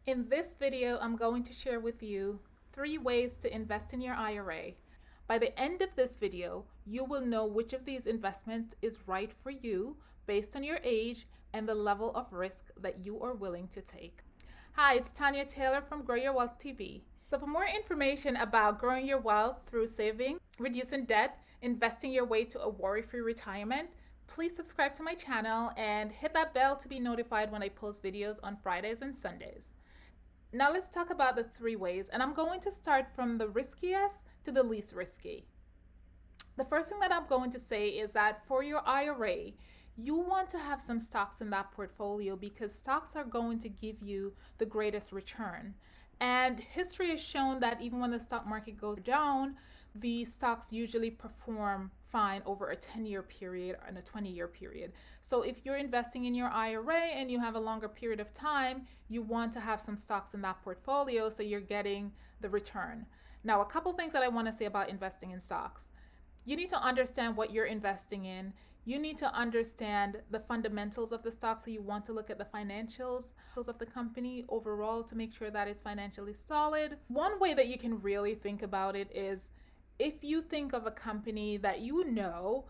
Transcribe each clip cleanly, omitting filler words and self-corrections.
In this video, I'm going to share with you 3 ways to invest in your IRA. By the end of this video, you will know which of these investments is right for you based on your age and the level of risk that you are willing to take. Hi, it's Tanya Taylor from Grow Your Wealth TV. So for more information about growing your wealth through saving, reducing debt, investing your way to a worry-free retirement, please subscribe to my channel and hit that bell to be notified when I post videos on Fridays and Sundays. Now let's talk about the 3 ways, and I'm going to start from the riskiest to the least risky. The first thing that I'm going to say is that for your IRA, you want to have some stocks in that portfolio because stocks are going to give you the greatest return. And history has shown that even when the stock market goes down, the stocks usually perform fine over a 10-year period and a 20-year period. So if you're investing in your IRA and you have a longer period of time, you want to have some stocks in that portfolio so you're getting the return. Now, a couple things that I want to say about investing in stocks. You need to understand what you're investing in. You need to understand the fundamentals of the stock, so you want to look at the financials of the company overall to make sure that it's financially solid. One way that you can really think about it is if you think of a company that you know,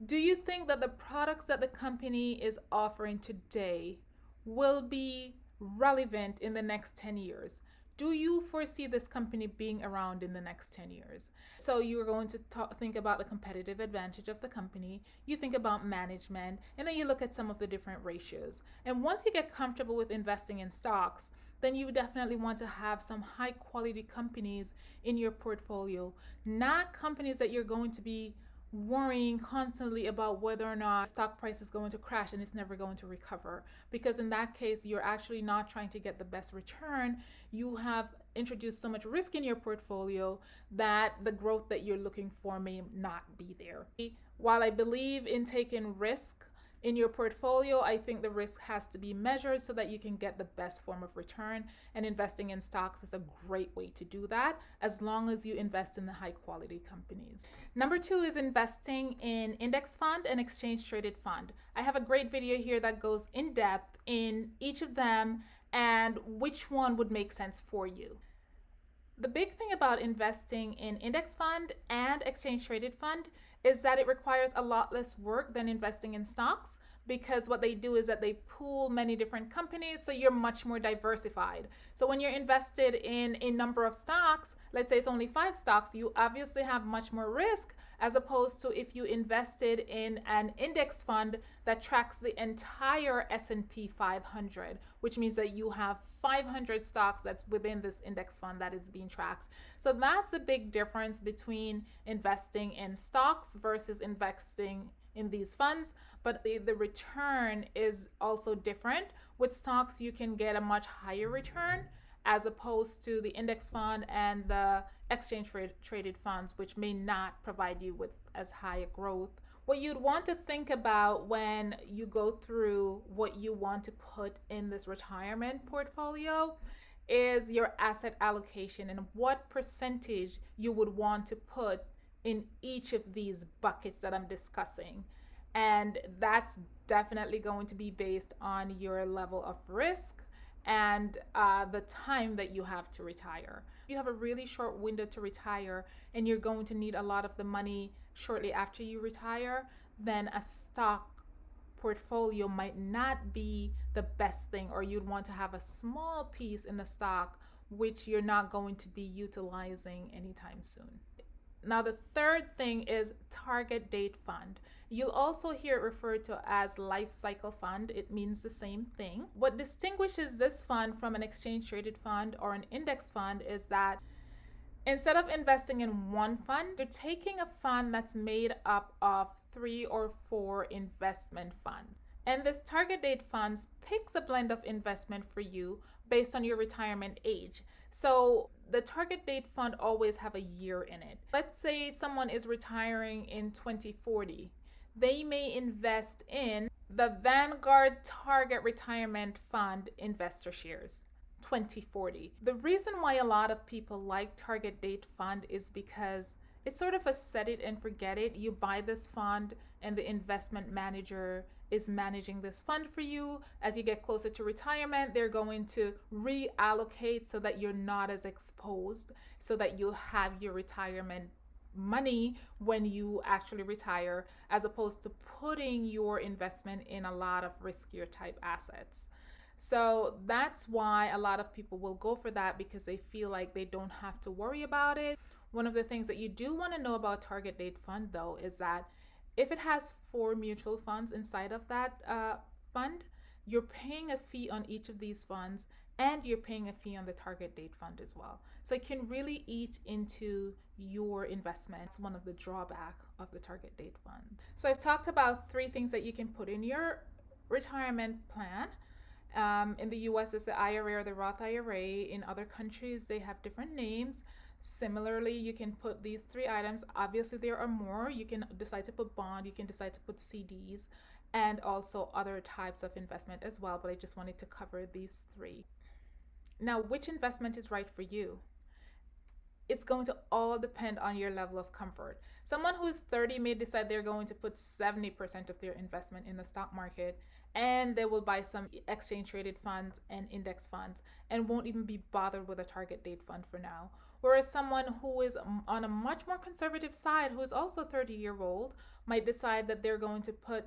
do you think that the products that the company is offering today will be relevant in the next 10 years? Do you foresee this company being around in the next 10 years? So you're going to think about the competitive advantage of the company, you think about management, and then you look at some of the different ratios. And once you get comfortable with investing in stocks, then you definitely want to have some high quality companies in your portfolio, not companies that you're going to be worrying constantly about whether or not stock price is going to crash and it's never going to recover, because in that case you're actually not trying to get the best return. You have introduced so much risk in your portfolio that the growth that you're looking for may not be there. While I believe in taking risk in your portfolio, I think the risk has to be measured so that you can get the best form of return, and investing in stocks is a great way to do that as long as you invest in the high quality companies. Number 2 is investing in index fund and exchange traded fund. I have a great video here that goes in depth in each of them and which one would make sense for you. The big thing about investing in index fund and exchange traded fund is that it requires a lot less work than investing in stocks, because what they do is that they pool many different companies, so you're much more diversified. So when you're invested in a number of stocks, let's say it's only 5 stocks, you obviously have much more risk as opposed to if you invested in an index fund that tracks the entire S&P 500, which means that you have 500 stocks that's within this index fund that is being tracked. So that's the big difference between investing in stocks versus investing in these funds. But the return is also different. With stocks, you can get a much higher return as opposed to the index fund and the exchange traded funds, which may not provide you with as high a growth. What you'd want to think about when you go through what you want to put in this retirement portfolio is your asset allocation and what percentage you would want to put in each of these buckets that I'm discussing. And that's definitely going to be based on your level of risk and the time that you have to retire. If you have a really short window to retire and you're going to need a lot of the money shortly after you retire, then a stock portfolio might not be the best thing, or you'd want to have a small piece in the stock which you're not going to be utilizing anytime soon. Now, the third thing is target date fund. You'll also hear it referred to as life cycle fund. It means the same thing. What distinguishes this fund from an exchange traded fund or an index fund is that instead of investing in one fund, you're taking a fund that's made up of 3 or 4 investment funds. And this target date funds picks a blend of investment for you based on your retirement age. So the target date fund always have a year in it. Let's say someone is retiring in 2040. They may invest in the Vanguard Target Retirement Fund Investor Shares 2040. The reason why a lot of people like target date fund is because it's sort of a set it and forget it. You buy this fund and the investment manager is managing this fund for you. As you get closer to retirement, they're going to reallocate so that you're not as exposed, so that you'll have your retirement money when you actually retire, as opposed to putting your investment in a lot of riskier type assets. So that's why a lot of people will go for that, because they feel like they don't have to worry about it. One of the things that you do want to know about target date fund, though, is that if it has 4 mutual funds inside of that fund, you're paying a fee on each of these funds, and you're paying a fee on the target date fund as well. So it can really eat into your investment. It's one of the drawbacks of the target date fund. So I've talked about 3 things that you can put in your retirement plan. In the US, it's the IRA or the Roth IRA. In other countries, they have different names. Similarly, you can put these 3 items. Obviously, there are more. You can decide to put bond, you can decide to put CDs, and also other types of investment as well. But I just wanted to cover these 3. Now, which investment is right for you? It's going to all depend on your level of comfort. Someone who is 30 may decide they're going to put 70% of their investment in the stock market, and they will buy some exchange traded funds and index funds and won't even be bothered with a target date fund for now. Whereas someone who is on a much more conservative side, who is also 30-year-old, might decide that they're going to put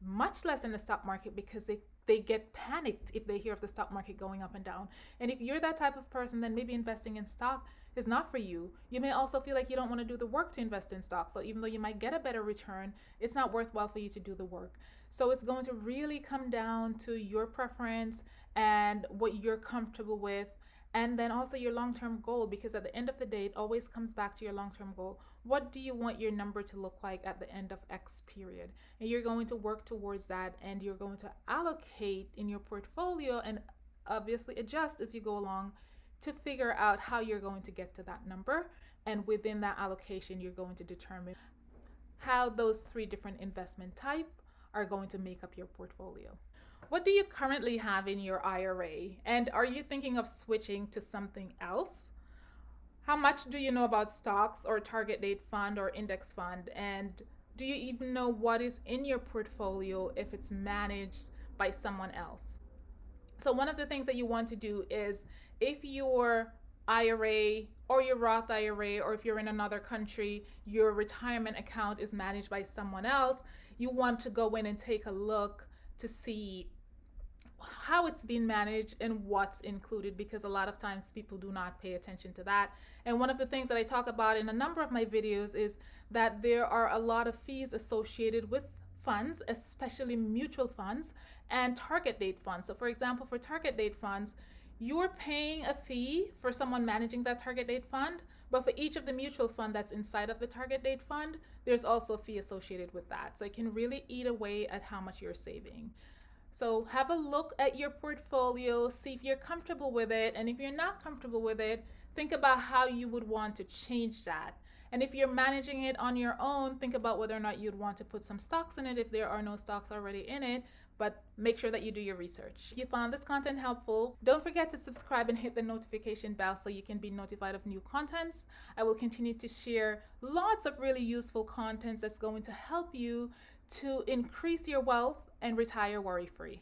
much less in the stock market because they get panicked if they hear of the stock market going up and down. And if you're that type of person, then maybe investing in stock is not for you. You may also feel like you don't want to do the work to invest in stocks. So even though you might get a better return, it's not worthwhile for you to do the work. So it's going to really come down to your preference and what you're comfortable with, and then also your long-term goal, because at the end of the day, it always comes back to your long-term goal. What do you want your number to look like at the end of X period? And you're going to work towards that, and you're going to allocate in your portfolio and obviously adjust as you go along to figure out how you're going to get to that number. And within that allocation, you're going to determine how those 3 different investment types are going to make up your portfolio. What do you currently have in your IRA? And are you thinking of switching to something else? How much do you know about stocks or target date fund or index fund? And do you even know what is in your portfolio if it's managed by someone else? So one of the things that you want to do is, if your IRA or your Roth IRA, or if you're in another country, your retirement account is managed by someone else, you want to go in and take a look to see how it's being managed and what's included, because a lot of times people do not pay attention to that. And one of the things that I talk about in a number of my videos is that there are a lot of fees associated with funds, especially mutual funds and target date funds. So for example, for target date funds, you're paying a fee for someone managing that target date fund, but for each of the mutual fund that's inside of the target date fund, there's also a fee associated with that. So it can really eat away at how much you're saving. So have a look at your portfolio, see if you're comfortable with it. And if you're not comfortable with it, think about how you would want to change that. And if you're managing it on your own, think about whether or not you'd want to put some stocks in it if there are no stocks already in it, but make sure that you do your research. If you found this content helpful, don't forget to subscribe and hit the notification bell so you can be notified of new contents. I will continue to share lots of really useful contents that's going to help you to increase your wealth and retire worry-free.